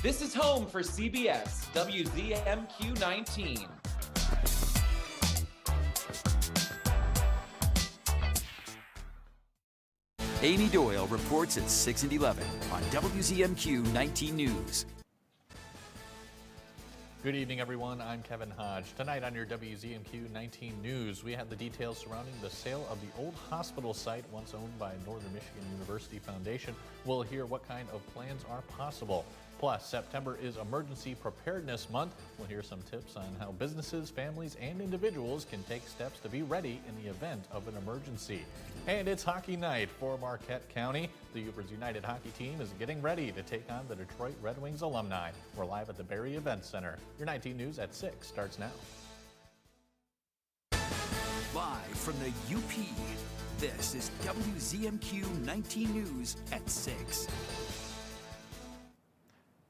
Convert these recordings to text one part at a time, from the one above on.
This is home for CBS WZMQ 19. Amy Doyle reports at 6 and 11 on WZMQ 19 News. Good evening, everyone. I'm Kevin Hodge. Tonight on your WZMQ 19 News, we have the details surrounding the sale of the old hospital site once owned by Northern Michigan University Foundation. We'll hear what kind of plans are possible. Plus, September is Emergency Preparedness Month. We'll hear some tips on how businesses, families, and individuals can take steps to be ready in the event of an emergency. And it's hockey night for Marquette County. The Upper United hockey team is getting ready to take on the Detroit Red Wings alumni. We're live at the Barry Event Center. Your 19 News at 6 starts now. Live from the UP, this is WZMQ 19 News at 6.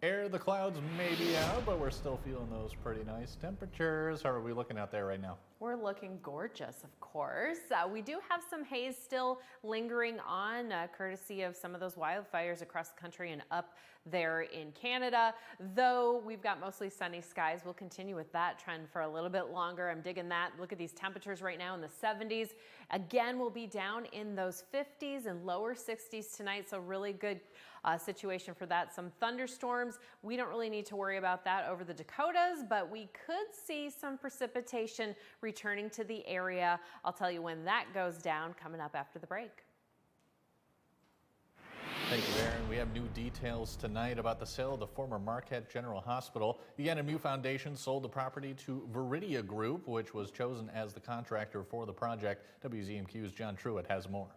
The clouds may be out, but we're still feeling those pretty nice temperatures. How are we looking out there right now? We're looking gorgeous, of course. We do have some haze still lingering on, courtesy of some of those wildfires across the country and up there in Canada. Though we've got mostly sunny skies, we'll continue with that trend for a little bit longer. I'm digging that. Look at these temperatures right now in the 70s. Again, we'll be down in those 50s and lower 60s tonight, so really good situation for that. Some thunderstorms. We don't really need to worry about that over the Dakotas, but we could see some precipitation returning to the area. I'll tell you when that goes down coming up after the break. Thank you, Aaron. We have new details tonight about the sale of the former Marquette General Hospital. The NMU Foundation sold the property to Viridia Group, which was chosen as the contractor for the project. WZMQ's John Truitt has more.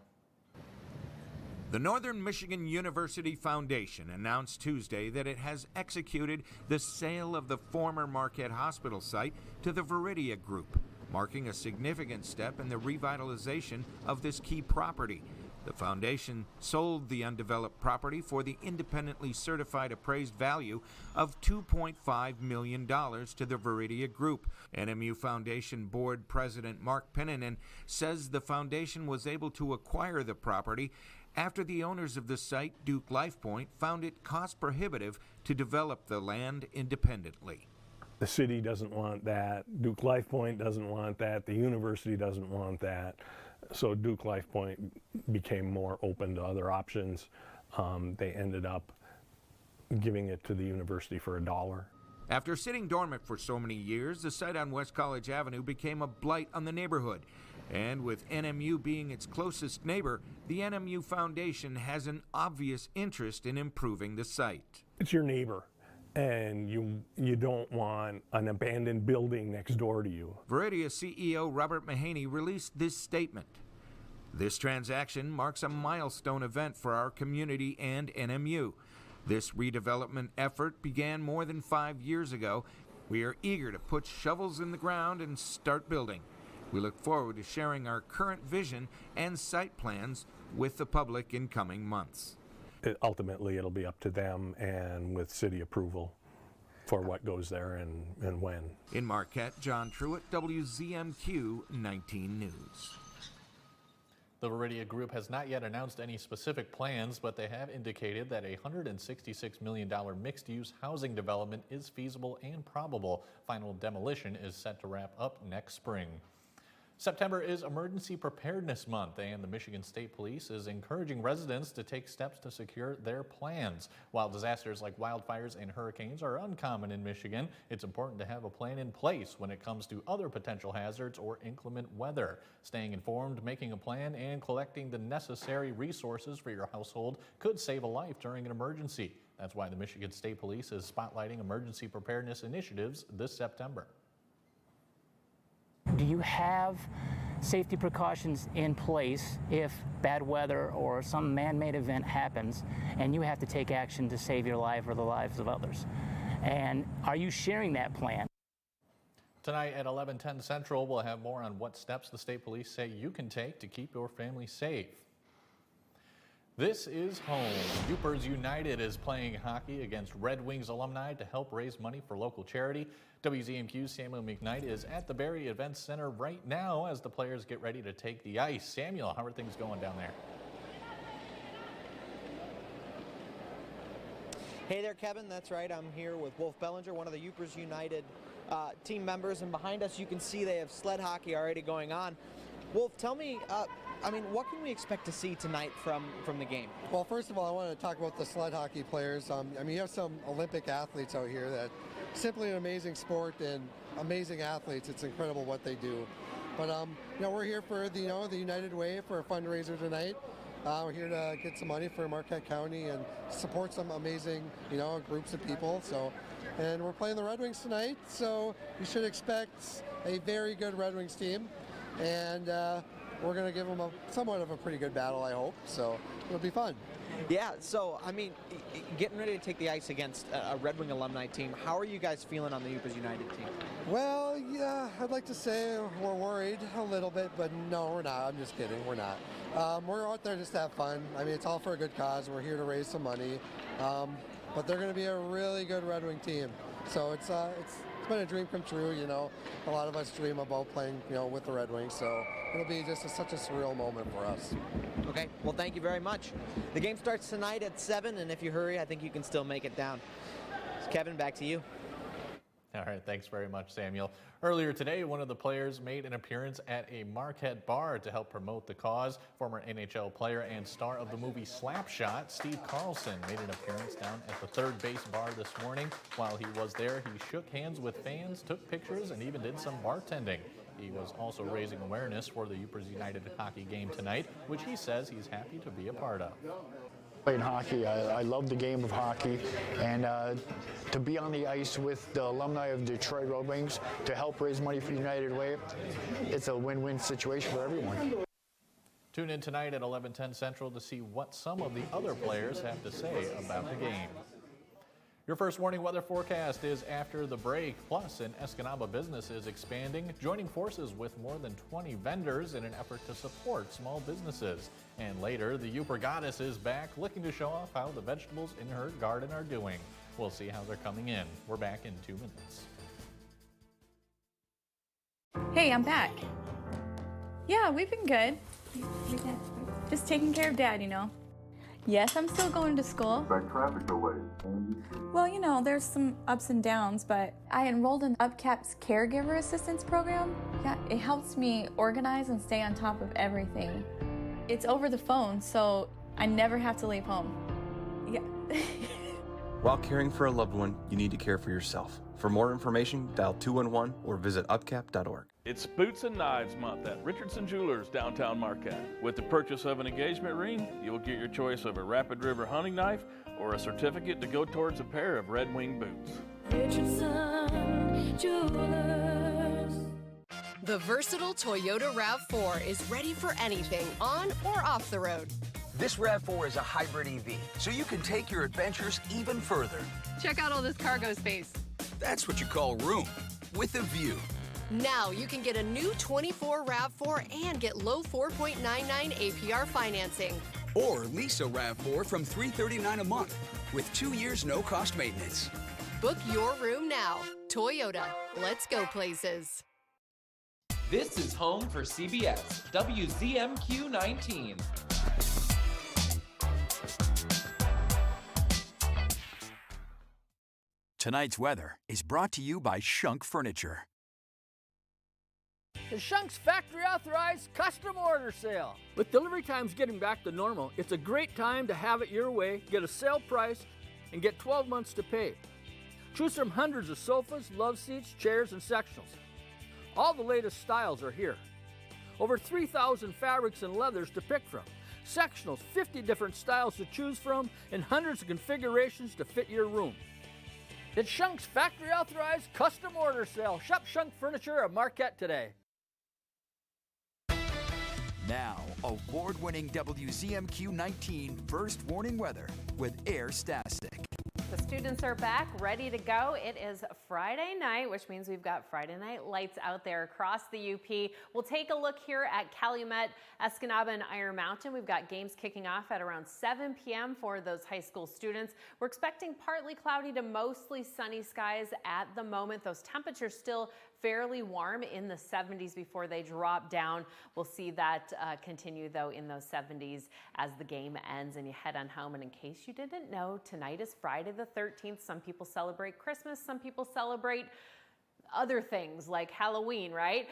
The Northern Michigan University Foundation announced Tuesday that it has executed the sale of the former Marquette Hospital site to the Viridia Group, marking a significant step in the revitalization of this key property. The foundation sold the undeveloped property for the independently certified appraised value of $2.5 million to the Viridia Group. NMU Foundation Board President Mark Pennanen says the foundation was able to acquire the property after the owners of the site, Duke LifePoint, found it cost prohibitive to develop the land independently. The city doesn't want that, Duke LifePoint doesn't want that, the university doesn't want that, so Duke LifePoint became more open to other options. They ended up giving it to the university for $1. After sitting dormant for so many years, the site on West College Avenue became a blight on the neighborhood. And with NMU being its closest neighbor, the NMU Foundation has an obvious interest in improving the site. It's your neighbor, and you don't want an abandoned building next door to you. Viridia CEO Robert Mahaney released this statement. This transaction marks a milestone event for our community and NMU. This redevelopment effort began more than 5 years ago. We are eager to put shovels in the ground and start building. We look forward to sharing our current vision and site plans with the public in coming months. Ultimately, it'll be up to them and with city approval for what goes there and when. In Marquette, John Truitt, WZMQ 19 News. The Viridia Group has not yet announced any specific plans, but they have indicated that a $166 million mixed-use housing development is feasible and probable. Final demolition is set to wrap up next spring. September is Emergency Preparedness Month, and the Michigan State Police is encouraging residents to take steps to secure their plans. While disasters like wildfires and hurricanes are uncommon in Michigan, it's important to have a plan in place when it comes to other potential hazards or inclement weather. Staying informed, making a plan, and collecting the necessary resources for your household could save a life during an emergency. That's why the Michigan State Police is spotlighting emergency preparedness initiatives this September. Do you have safety precautions in place if bad weather or some man-made event happens and you have to take action to save your life or the lives of others? And are you sharing that plan? Tonight at 11:10 Central, we'll have more on what steps the state police say you can take to keep your family safe. This is home. Upers United is playing hockey against Red Wings alumni to help raise money for local charity. WZMQ's Samuel McKnight is at the Barry Event Center right now as the players get ready to take the ice. Samuel, how are things going down there? Hey there, Kevin. That's right. I'm here with Wolf Bellinger, one of the Upers United team members. And behind us, you can see they have sled hockey already going on. Wolf, tell me, what can we expect to see tonight from the game? Well, first of all, I want to talk about the sled hockey players. You have some Olympic athletes out here that simply an amazing sport and amazing athletes. It's incredible what they do. But we're here for the United Way for a fundraiser tonight. We're here to get some money for Marquette County and support some amazing, groups of people. And we're playing the Red Wings tonight, so you should expect a very good Red Wings team. And we're going to give them somewhat of a pretty good battle, I hope. So it'll be fun. Yeah, so, getting ready to take the ice against a Red Wing alumni team, how are you guys feeling on the Upers United team? Well, yeah, I'd like to say we're worried a little bit, but no, we're not. I'm just kidding. We're not. We're out there just to have fun. It's all for a good cause. We're here to raise some money. But they're going to be a really good Red Wing team. So it's been a dream come true, A lot of us dream about playing, with the Red Wings. So it'll be just such a surreal moment for us. Okay, well, thank you very much. The game starts tonight at 7, and if you hurry, I think you can still make it down. Kevin, back to you. All right, thanks very much, Samuel. Earlier today, one of the players made an appearance at a Marquette bar to help promote the cause. Former NHL player and star of the movie Slapshot, Steve Carlson, made an appearance down at the third base bar this morning. While he was there, he shook hands with fans, took pictures, and even did some bartending. He was also raising awareness for the Upers United hockey game tonight, which he says he's happy to be a part of. Playing hockey, I love the game of hockey, and to be on the ice with the alumni of Detroit Red Wings to help raise money for United Way, it's a win-win situation for everyone. Tune in tonight at 11:10 Central to see what some of the other players have to say about the game. Your first warning weather forecast is after the break. Plus, an Escanaba business is expanding, joining forces with more than 20 vendors in an effort to support small businesses. And later, the Upper Goddess is back, looking to show off how the vegetables in her garden are doing. We'll see how they're coming in. We're back in 2 minutes. Hey, I'm back. Yeah, we've been good. Just taking care of Dad, Yes, I'm still going to school. Like traffic delays. Well, there's some ups and downs, but I enrolled in UPCAP's Caregiver Assistance Program. Yeah, it helps me organize and stay on top of everything. It's over the phone, so I never have to leave home. Yeah. While caring for a loved one, you need to care for yourself. For more information, dial 211 or visit upcap.org. It's Boots and Knives Month at Richardson Jewelers, downtown Marquette. With the purchase of an engagement ring, you'll get your choice of a Rapid River hunting knife or a certificate to go towards a pair of Red Wing boots. Richardson Jewelers. The versatile Toyota RAV4 is ready for anything on or off the road. This RAV4 is a hybrid EV, so you can take your adventures even further. Check out all this cargo space. That's what you call room, with a view. Now you can get a new 24 RAV4 and get low 4.99 APR financing. Or lease a RAV4 from $339 a month, with 2 years no-cost maintenance. Book your room now. Toyota, let's go places. This is home for CBS, WZMQ 19. Tonight's weather is brought to you by Shunk Furniture. The Shunk's factory authorized custom order sale. With delivery times getting back to normal, it's a great time to have it your way, get a sale price, and get 12 months to pay. Choose from hundreds of sofas, love seats, chairs, and sectionals. All the latest styles are here. Over 3,000 fabrics and leathers to pick from. Sectionals, 50 different styles to choose from, and hundreds of configurations to fit your room. It's Shunk's factory authorized custom order sale. Shop Shunk Furniture at Marquette today. Now, award-winning WZMQ 19 First Warning Weather with Air Stastic. The students are back, ready to go. It is Friday night, which means we've got Friday night lights out there across the UP. We'll take a look here at Calumet, Escanaba, and Iron Mountain. We've got games kicking off at around 7 p.m. for those high school students. We're expecting partly cloudy to mostly sunny skies at the moment. Those temperatures still fairly warm in the 70s before they drop down. We'll see that continue though in those 70s as the game ends and you head on home. And in case you didn't know, tonight is Friday the 13th. Some people celebrate Christmas, some people celebrate other things like Halloween, right?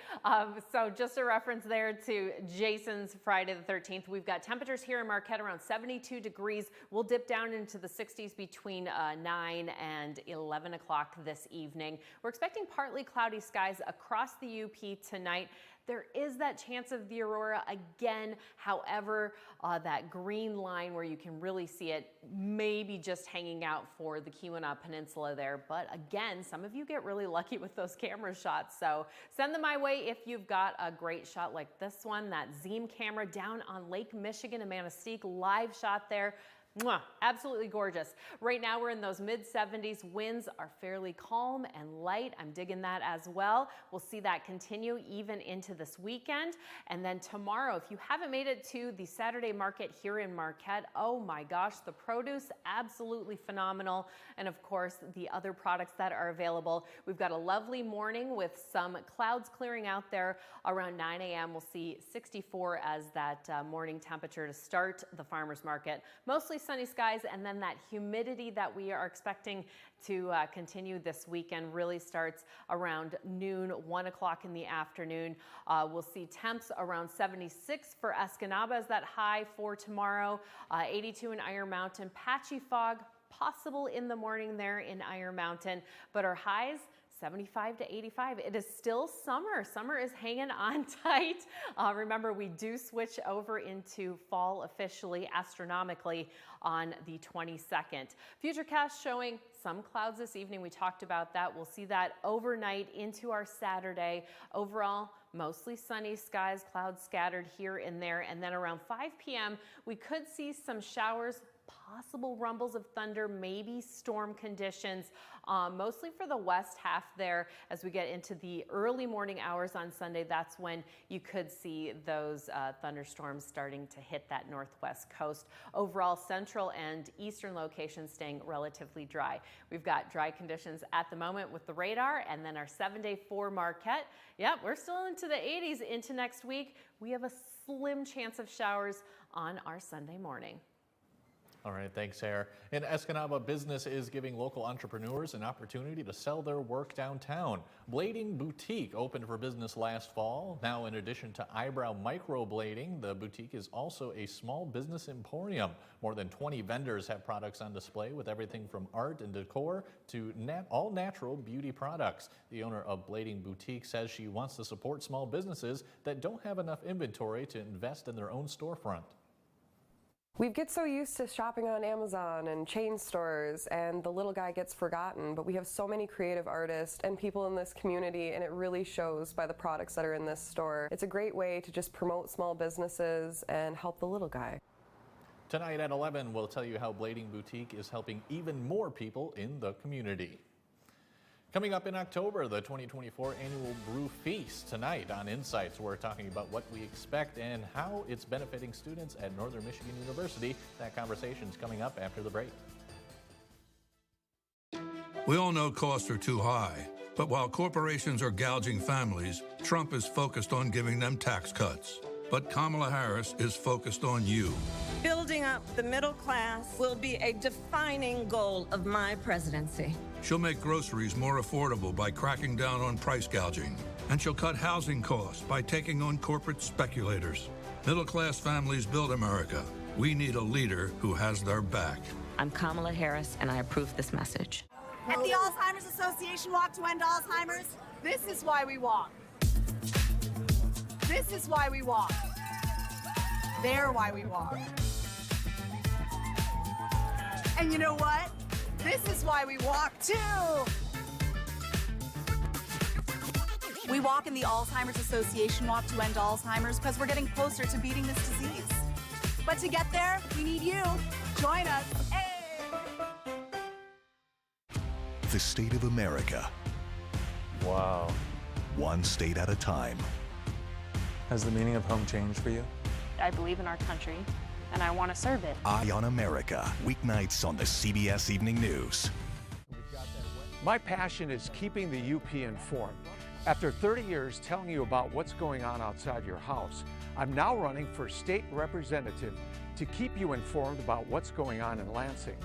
So just a reference there to Jason's Friday the 13th. We've got temperatures here in Marquette around 72 degrees. We'll dip down into the 60s between 9 and 11 o'clock this evening. We're expecting partly cloudy skies across the UP tonight. There is that chance of the aurora again. However, that green line where you can really see it maybe just hanging out for the Keweenaw Peninsula there. But again, some of you get really lucky with those camera shots. So send them my way if you've got a great shot like this one, that Zoom camera down on Lake Michigan in Manistee, live shot there. Mwah, absolutely gorgeous. Right now we're in those mid-70s. Winds are fairly calm and light. I'm digging that as well. We'll see that continue even into this weekend. And then tomorrow, if you haven't made it to the Saturday market here in Marquette, oh my gosh, the produce, absolutely phenomenal. And of course, the other products that are available. We've got a lovely morning with some clouds clearing out there around 9 a.m. We'll see 64 as that morning temperature to start the farmer's market. Mostly sunny skies, and then that humidity that we are expecting to continue this weekend really starts around noon, 1 o'clock in the afternoon. We'll see temps around 76 for Escanaba as that high for tomorrow, 82 in Iron Mountain, patchy fog possible in the morning there in Iron Mountain, but our highs 75 to 85. It is still summer. Summer is hanging on tight. Remember, we do switch over into fall officially, astronomically, on the 22nd. Futurecast showing some clouds this evening. We talked about that. We'll see that overnight into our Saturday. Overall, mostly sunny skies, clouds scattered here and there. And then around 5 p.m., we could see some showers, possible rumbles of thunder, maybe storm conditions, mostly for the west half there. As we get into the early morning hours on Sunday, that's when you could see those thunderstorms starting to hit that northwest coast. Overall, central and eastern locations staying relatively dry. We've got dry conditions at the moment with the radar, and then our 7-day for Marquette. Yep, we're still into the 80s into next week. We have a slim chance of showers on our Sunday morning. All right, thanks, Sarah. And Escanaba Business is giving local entrepreneurs an opportunity to sell their work downtown. Blading Boutique opened for business last fall. Now, in addition to eyebrow microblading, the boutique is also a small business emporium. More than 20 vendors have products on display with everything from art and decor to all natural beauty products. The owner of Blading Boutique says she wants to support small businesses that don't have enough inventory to invest in their own storefront. We get so used to shopping on Amazon and chain stores, and the little guy gets forgotten, but we have so many creative artists and people in this community, and it really shows by the products that are in this store. It's a great way to just promote small businesses and help the little guy. Tonight at 11, we'll tell you how Blading Boutique is helping even more people in the community. Coming up in October, the 2024 Annual Brew Feast. Tonight on Insights, we're talking about what we expect and how it's benefiting students at Northern Michigan University. That conversation's coming up after the break. We all know costs are too high, but while corporations are gouging families, Trump is focused on giving them tax cuts. But Kamala Harris is focused on you. Building up the middle class will be a defining goal of my presidency. She'll make groceries more affordable by cracking down on price gouging. And she'll cut housing costs by taking on corporate speculators. Middle-class families build America. We need a leader who has their back. I'm Kamala Harris, and I approve this message. At the Alzheimer's Association Walk to End Alzheimer's, this is why we walk. This is why we walk. They're why we walk. And you know what? This is why we walk too. We walk in the Alzheimer's Association Walk to End Alzheimer's because we're getting closer to beating this disease. But to get there, we need you. Join us. Hey! The state of America. Wow. One state at a time. Has the meaning of home changed for you? I believe in our country, and I want to serve it. Eye on America, weeknights on the CBS Evening News. My passion is keeping the UP informed. After 30 years telling you about what's going on outside your house, I'm now running for state representative to keep you informed about what's going on in Lansing.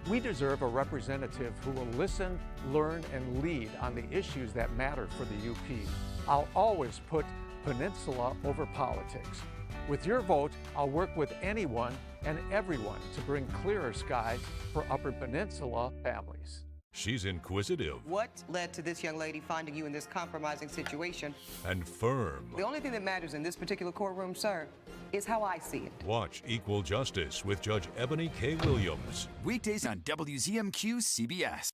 We deserve a representative who will listen, learn, and lead on the issues that matter for the UP. I'll always put Peninsula over politics. With your vote, I'll work with anyone and everyone to bring clearer skies for Upper Peninsula families. She's inquisitive. What led to this young lady finding you in this compromising situation? And firm. The only thing that matters in this particular courtroom, sir, is how I see it. Watch Equal Justice with Judge Ebony K. Williams. Weekdays on WZMQ CBS.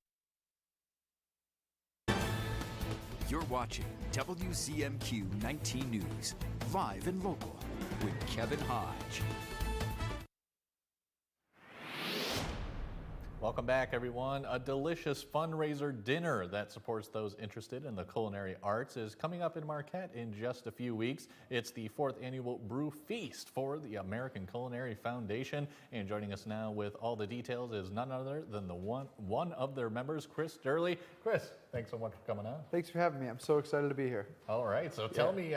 You're watching WZMQ 19 News, live and local with Kevin Hodge. Welcome back, everyone. A delicious fundraiser dinner that supports those interested in the culinary arts is coming up in Marquette in just a few weeks. It's the 4th annual Brew Feast for the American Culinary Foundation. And joining us now with all the details is none other than the one of their members, Chris Durley. Chris, thanks so much for coming on. Thanks for having me. I'm so excited to be here. All right, so tell me,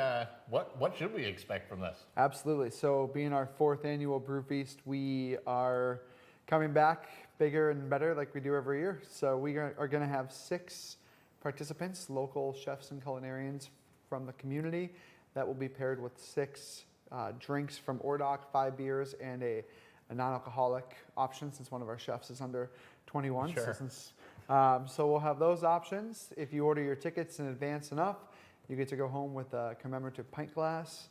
what should we expect from this? Absolutely. So being our 4th annual Brew Feast, we are coming back bigger and better like we do every year. So we are going to have 6 participants, local chefs and culinarians from the community, that will be paired with 6 drinks from Ordoc, 5 beers, and a non-alcoholic option since one of our chefs is under 21. Sure. So we'll have those options. If you order your tickets in advance enough, you get to go home with a commemorative pint glass.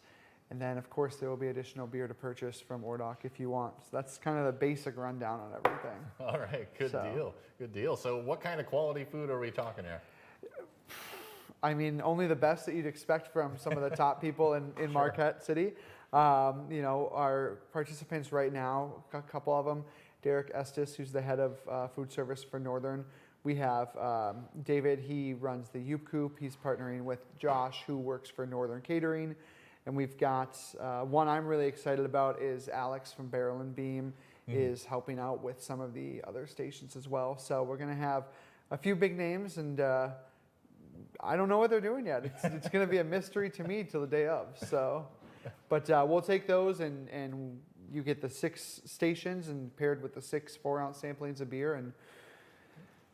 And then, of course, there will be additional beer to purchase from Ordoc if you want. So that's kind of the basic rundown on everything. All right, good deal. Good deal. So what kind of quality food are we talking here? I mean, only the best that you'd expect from some of the top people in Marquette City. You know, our participants right now, a couple of them, Derek Estes, who's the head of food service for Northern. We have David, he runs the Youp Coop. He's partnering with Josh, who works for Northern Catering. And we've got one I'm really excited about is Alex from Barrel and Beam is helping out with some of the other stations as well. So we're going to have a few big names, and I don't know what they're doing yet. It's going to be a mystery to me till the day of. So, but we'll take those, and you get the 6 stations and paired with the 6 4-ounce samplings of beer, and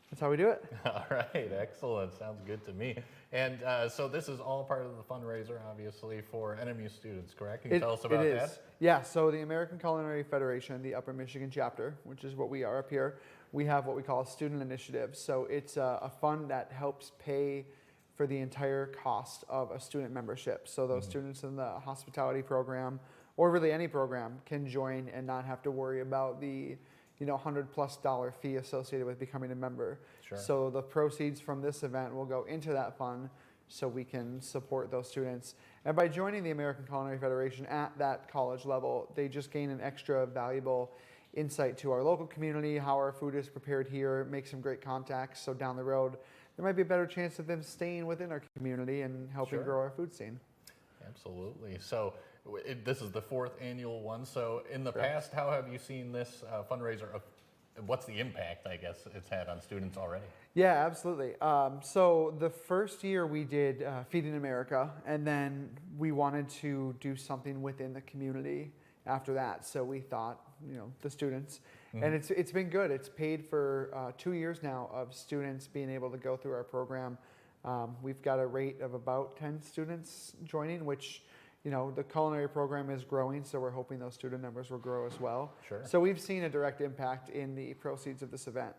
that's how we do it. All right, excellent. Sounds good to me. And so this is all part of the fundraiser, obviously, for NMU students, correct? Can you tell us about that? Yeah, so the American Culinary Federation, the Upper Michigan chapter, which is what we are up here, we have what we call a student initiative. So it's a fund that helps pay for the entire cost of a student membership. So those students in the hospitality program, or really any program, can join and not have to worry about the $100+ fee associated with becoming a member. Sure. So the proceeds from this event will go into that fund so we can support those students. And by joining the American Culinary Federation at that college level, they just gain an extra valuable insight to our local community, how our food is prepared here, make some great contacts. So down the road, there might be a better chance of them staying within our community and helping grow our food scene. Absolutely. So this is the 4th annual one. So in the past, how have you seen this fundraiser? What's the impact, I guess, it's had on students already? Yeah, absolutely. So the first year we did Feeding America, and then we wanted to do something within the community after that. So we thought, the students, and it's been good. It's paid for 2 years now of students being able to go through our program. We've got a rate of about 10 students joining, which the culinary program is growing, so we're hoping those student numbers will grow as well. Sure. So we've seen a direct impact in the proceeds of this event.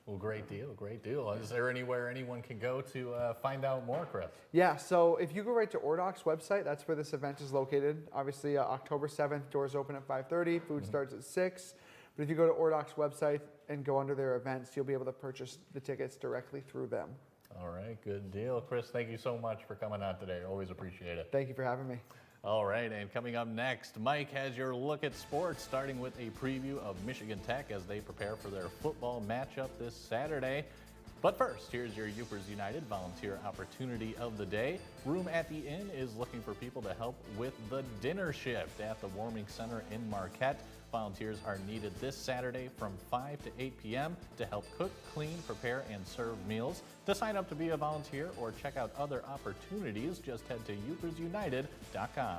Well, great deal, great deal. Is there anywhere anyone can go to find out more, Chris? Yeah, so if you go right to Ordoc's website, that's where this event is located. Obviously, October 7th, doors open at 5:30, food starts at 6. But if you go to Ordoc's website and go under their events, you'll be able to purchase the tickets directly through them. All right, good deal. Chris, thank you so much for coming on today. Always appreciate it. Thank you for having me. All right, and coming up next, Mike has your look at sports, starting with a preview of Michigan Tech as they prepare for their football matchup this Saturday. But first, here's your Youpers United volunteer opportunity of the day. Room at the Inn is looking for people to help with the dinner shift at the Warming Center in Marquette. Volunteers are needed this Saturday from 5 to 8 p.m. to help cook, clean, prepare, and serve meals. To sign up to be a volunteer or check out other opportunities, just head to YouthersUnited.com.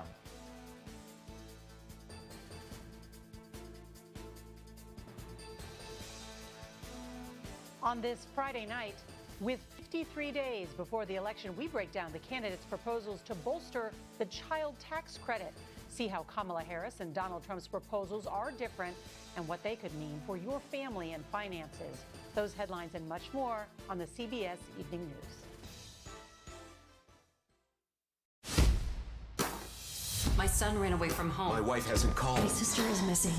On this Friday night, with 53 days before the election, we break down the candidates' proposals to bolster the child tax credit. See how Kamala Harris and Donald Trump's proposals are different and what they could mean for your family and finances. Those headlines and much more on the CBS Evening News. My son ran away from home. My wife hasn't called. My sister is missing.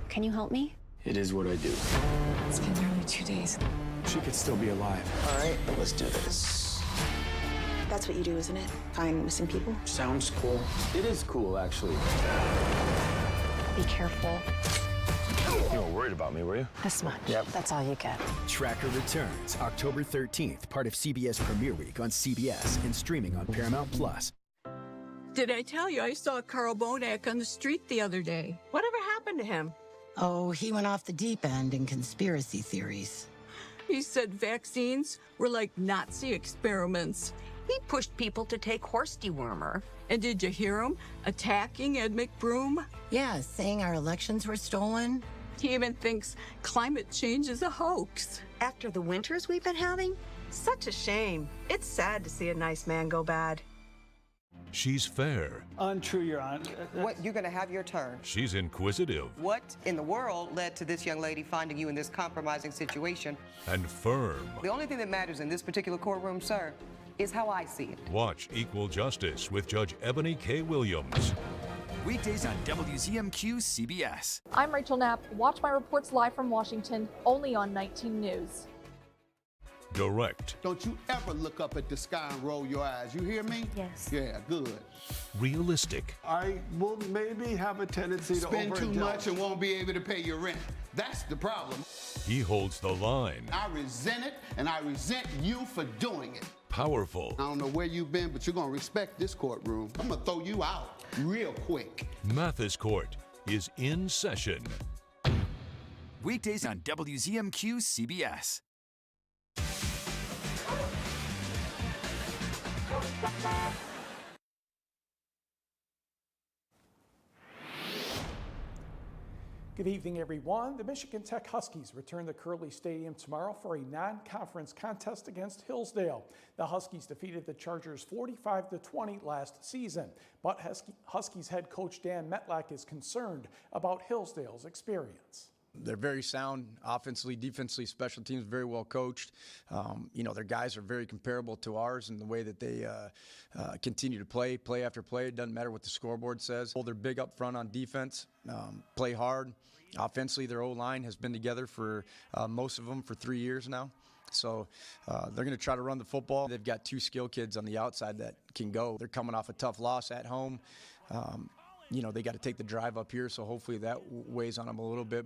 Can you help me? It is what I do. It's been nearly 2 days. She could still be alive. All right, let's do this. That's what you do, isn't it? Find missing people? Sounds cool. It is cool, actually. Be careful. You weren't worried about me, were you? This much. Yep. That's all you get. Tracker returns October 13th, part of CBS Premiere Week on CBS and streaming on Paramount Plus. Did I tell you I saw Carl Bonak on the street the other day? Whatever happened to him? Oh, he went off the deep end in conspiracy theories. He said vaccines were like Nazi experiments. He pushed people to take horse dewormer. And did you hear him attacking Ed McBroom? Yeah, saying our elections were stolen. He even thinks climate change is a hoax. After the winters we've been having? Such a shame. It's sad to see a nice man go bad. She's fair. Untrue, Your Honor. What, you're going to have your turn. She's inquisitive. What in the world led to this young lady finding you in this compromising situation? And firm. The only thing that matters in this particular courtroom, sir, is how I see it. Watch Equal Justice with Judge Ebony K. Williams. Weekdays on WZMQ CBS. I'm Rachel Knapp. Watch my reports live from Washington, only on 19 News. Direct. Don't you ever look up at the sky and roll your eyes. You hear me? Yes. Yeah, good. Realistic. I will maybe have a tendency to spend too much and won't be able to pay your rent. That's the problem. He holds the line. I resent it, and I resent you for doing it. Powerful. I don't know where you've been, but you're going to respect this courtroom. I'm going to throw you out real quick. Mathis Court is in session. Weekdays on WZMQ CBS. Good evening, everyone. The Michigan Tech Huskies return to Curley Stadium tomorrow for a non-conference contest against Hillsdale. The Huskies defeated the Chargers 45-20 last season, but Huskies head coach Dan Metlack is concerned about Hillsdale's experience. They're very sound offensively, defensively, special teams, very well coached. Their guys are very comparable to ours in the way that they continue to play after play. It doesn't matter what the scoreboard says. They're big up front on defense, play hard. Offensively, their O-line has been together for most of them for 3 years now. So they're going to try to run the football. They've got two skill kids on the outside that can go. They're coming off a tough loss at home. They got to take the drive up here, so hopefully that weighs on them a little bit.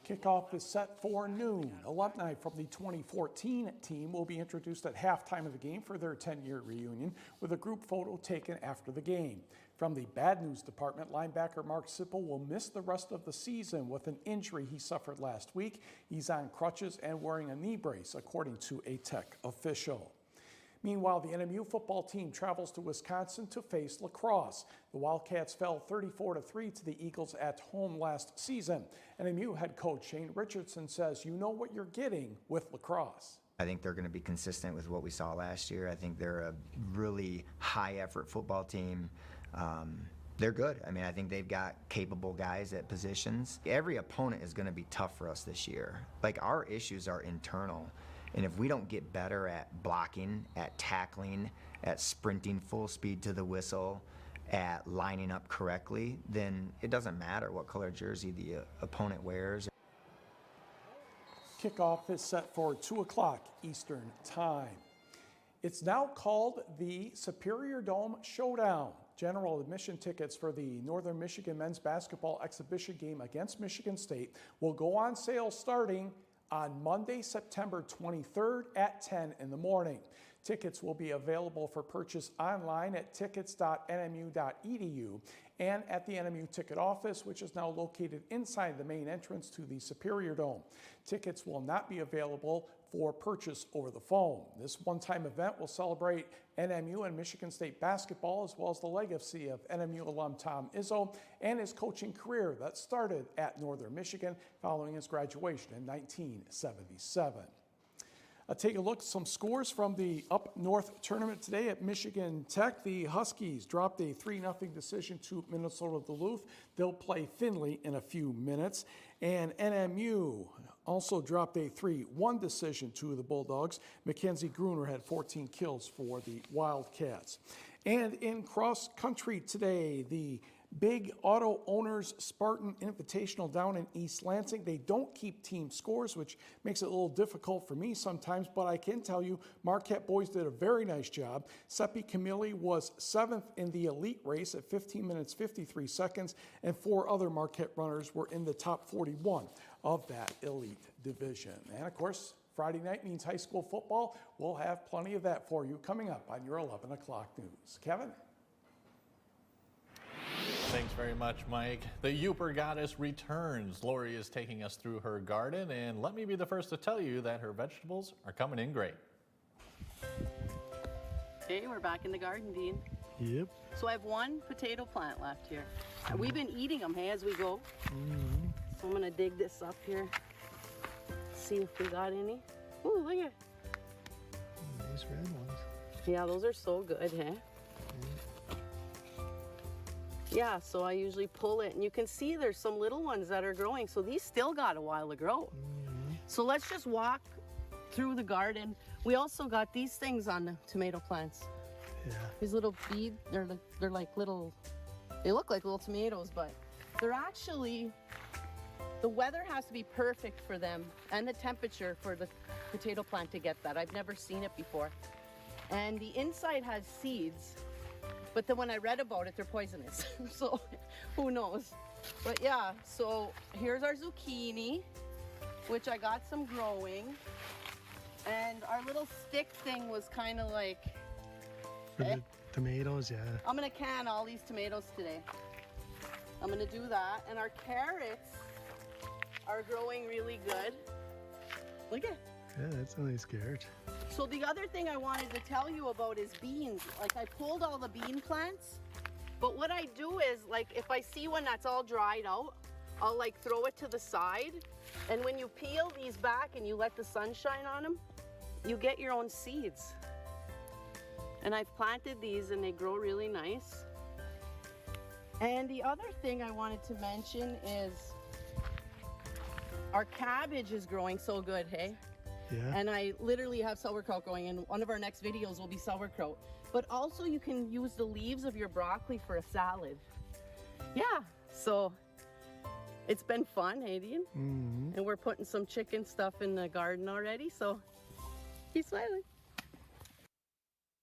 Kickoff is set for noon. Alumni from the 2014 team will be introduced at halftime of the game for their 10-year reunion with a group photo taken after the game. From the bad news department, linebacker Mark Sipple will miss the rest of the season with an injury he suffered last week. He's on crutches and wearing a knee brace, according to a Tech official. Meanwhile, the NMU football team travels to Wisconsin to face lacrosse. The Wildcats fell 34-3 to the Eagles at home last season. NMU head coach Shane Richardson says you know what you're getting with lacrosse. I think they're going to be consistent with what we saw last year. I think they're a really high-effort football team. They're good. I think they've got capable guys at positions. Every opponent is going to be tough for us this year. Our issues are internal. And if we don't get better at blocking, at tackling, at sprinting full speed to the whistle, at lining up correctly, then it doesn't matter what color jersey the opponent wears. Kickoff is set for 2 o'clock Eastern Time. It's now called the Superior Dome Showdown. General admission tickets for the Northern Michigan men's basketball exhibition game against Michigan State will go on sale starting on Monday, September 23rd at 10 in the morning. Tickets will be available for purchase online at tickets.nmu.edu and at the NMU ticket office, which is now located inside the main entrance to the Superior Dome. Tickets will not be available for purchase over the phone. This one-time event will celebrate NMU and Michigan State basketball, as well as the legacy of NMU alum Tom Izzo and his coaching career that started at Northern Michigan following his graduation in 1977. Take a look at some scores from the Up North tournament today at Michigan Tech. The Huskies dropped a 3-0 decision to Minnesota Duluth. They'll play Findlay in a few minutes. And NMU also dropped a 3-1 decision to the Bulldogs. Mackenzie Gruner had 14 kills for the Wildcats. And in cross country today, the Big Auto Owners Spartan Invitational down in East Lansing. They don't keep team scores, which makes it a little difficult for me sometimes, but I can tell you Marquette boys did a very nice job. Seppi Camilli was 7th in the elite race at 15 minutes 53 seconds, and 4 other Marquette runners were in the top 41 of that elite division. And of course, Friday night means high school football. We'll have plenty of that for you coming up on your 11 o'clock news. Kevin? Thanks very much, Mike. The Upper Goddess returns. Lori is taking us through her garden, and let me be the first to tell you that her vegetables are coming in great. Hey, we're back in the garden, Dean. Yep. So I have 1 potato plant left here. We've been eating them, hey, as we go. So I'm gonna dig this up here, see if we got any. Ooh, look at it. Nice red ones. Yeah, those are so good, hey? Yeah, so I usually pull it, and you can see there's some little ones that are growing, so these still got a while to grow. So let's just walk through the garden. We also got these things on the tomato plants. Yeah. These little beads, they're like little, they look like little tomatoes, but they're actually, the weather has to be perfect for them and the temperature for the potato plant to get that. I've never seen it before. And the inside has seeds. But then when I read about it, they're poisonous. So who knows? But yeah, so here's our zucchini, which I got some growing. And our little stick thing was kind of like... For the tomatoes, yeah. I'm gonna can all these tomatoes today. I'm gonna do that. And our carrots are growing really good. Look at it. Yeah, that's a nice carrot. So the other thing I wanted to tell you about is beans. Like I pulled all the bean plants, but what I do is like if I see one that's all dried out, I'll like throw it to the side. And when you peel these back and you let the sun shine on them, you get your own seeds. And I've planted these and they grow really nice. And the other thing I wanted to mention is our cabbage is growing so good, hey? Yeah. And I literally have sauerkraut going, and one of our next videos will be sauerkraut. But also you can use the leaves of your broccoli for a salad. Yeah, so it's been fun, hey, Dean? And we're putting some chicken stuff in the garden already, so keep smiling.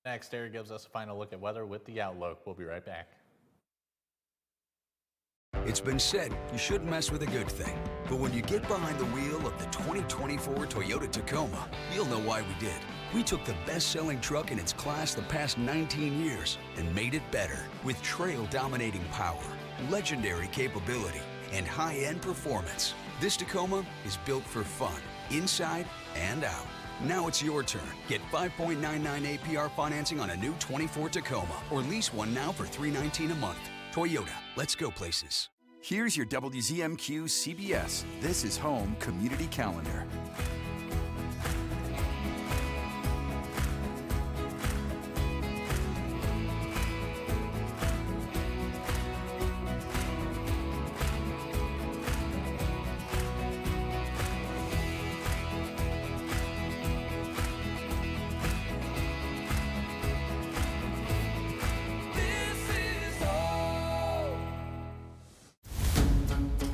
Next, Eric gives us a final look at weather with the Outlook. We'll be right back. It's been said you shouldn't mess with a good thing. But when you get behind the wheel of the 2024 Toyota Tacoma, you'll know why we did. We took the best-selling truck in its class the past 19 years and made it better with trail-dominating power, legendary capability, and high-end performance. This Tacoma is built for fun, inside and out. Now it's your turn. Get 5.99 APR financing on a new 24 Tacoma or lease one now for $319 a month. Toyota, let's go places. Here's your WZMQ CBS This is Home Community Calendar.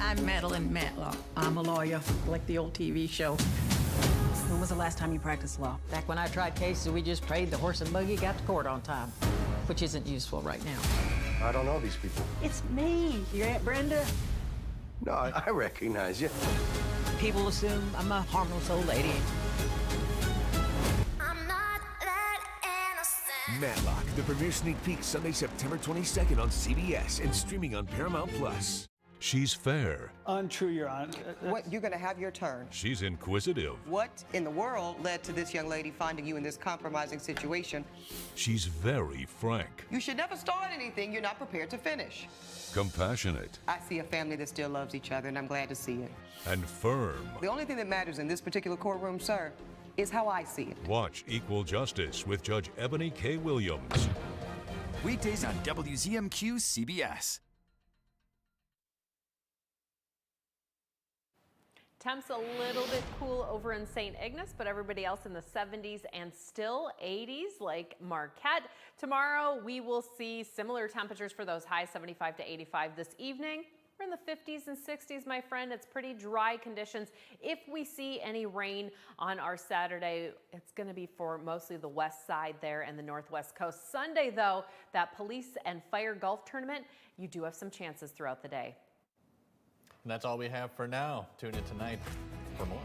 I'm Madeline Matlock. I'm a lawyer, like the old TV show. When was the last time you practiced law? Back when I tried cases, we just prayed the horse and buggy got to court on time, which isn't useful right now. I don't know these people. It's me, your Aunt Brenda. No, I recognize you. People assume I'm a harmless old lady. I'm not that Matlock, the premiere sneak peek Sunday, September 22nd on CBS and streaming on Paramount Plus. She's fair. Untrue, Your Honor. What? You're going to have your turn. She's inquisitive. What in the world led to this young lady finding you in this compromising situation? She's very frank. You should never start anything you're not prepared to finish. Compassionate. I see a family that still loves each other, and I'm glad to see it. And firm. The only thing that matters in this particular courtroom, sir, is how I see it. Watch Equal Justice with Judge Ebony K. Williams. Weekdays on WZMQ CBS. Temps a little bit cool over in St. Ignace, but everybody else in the 70s and still 80s like Marquette. Tomorrow we will see similar temperatures for those highs, 75 to 85 this evening. We're in the 50s and 60s, my friend. It's pretty dry conditions. If we see any rain on our Saturday, it's going to be for mostly the west side there and the northwest coast. Sunday, though, that police and fire golf tournament, you do have some chances throughout the day. And that's all we have for now. Tune in tonight for more.